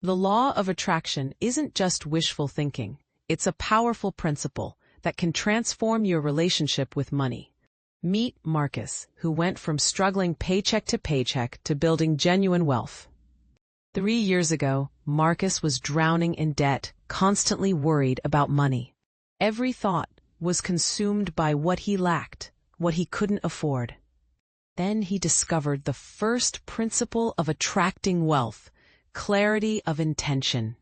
The law of attraction isn't just wishful thinking. It's a powerful principle that can transform your relationship with money. Meet Marcus, who went from struggling paycheck to building genuine wealth. 3 years ago, Marcus was drowning in debt, constantly worried about money. Every thought was consumed by what he lacked, what he couldn't afford. Then he discovered the first principle of attracting wealth: clarity of intention.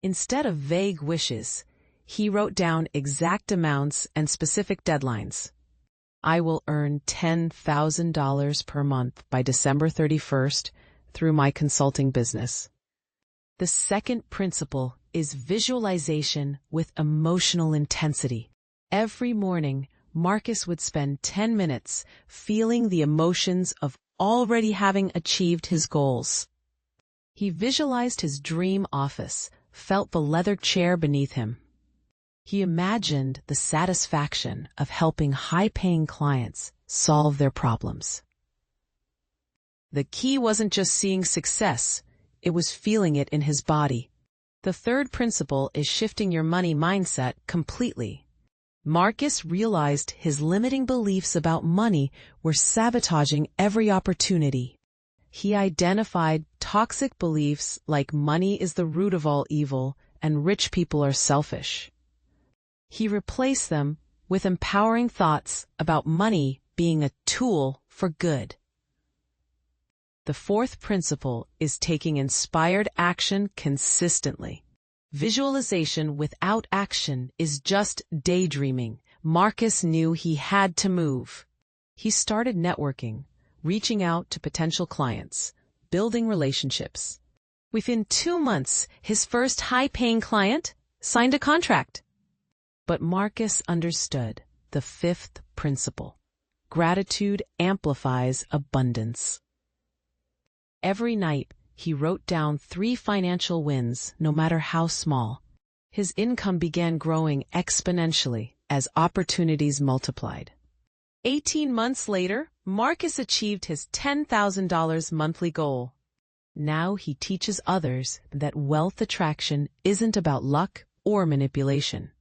Instead of vague wishes, he wrote down exact amounts and specific deadlines. I will earn $10,000 per month by December 31st through my consulting business. The second principle is visualization with emotional intensity. Every morning, Marcus would spend 10 minutes feeling the emotions of already having achieved his goals. He visualized his dream office, felt the leather chair beneath him. He imagined the satisfaction of helping high-paying clients solve their problems. The key wasn't just seeing success, it was feeling it in his body. The third principle is shifting your money mindset completely. Marcus realized his limiting beliefs about money were sabotaging every opportunity. He identified toxic beliefs like money is the root of all evil and rich people are selfish. He replaced them with empowering thoughts about money being a tool for good. The fourth principle is taking inspired action consistently. Visualization without action is just daydreaming. Marcus knew he had to move. He started networking, reaching out to potential clients, building relationships. Within 2 months, his first high-paying client signed a contract. But Marcus understood the fifth principle. Gratitude amplifies abundance. Every night, he wrote down 3 financial wins, no matter how small. His income began growing exponentially as opportunities multiplied. 18 months later, Marcus achieved his $10,000 monthly goal. Now he teaches others that wealth attraction isn't about luck or manipulation.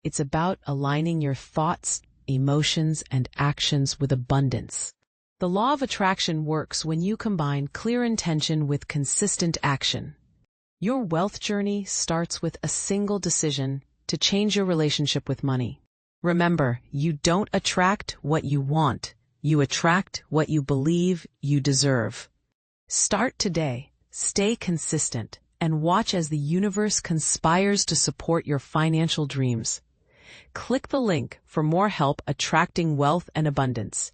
It's about aligning your thoughts, emotions, and actions with abundance. The law of attraction works when you combine clear intention with consistent action. Your wealth journey starts with a single decision to change your relationship with money. Remember, you don't attract what you want. You attract what you believe you deserve. Start today, stay consistent, and watch as the universe conspires to support your financial dreams. Click the link for more help attracting wealth and abundance.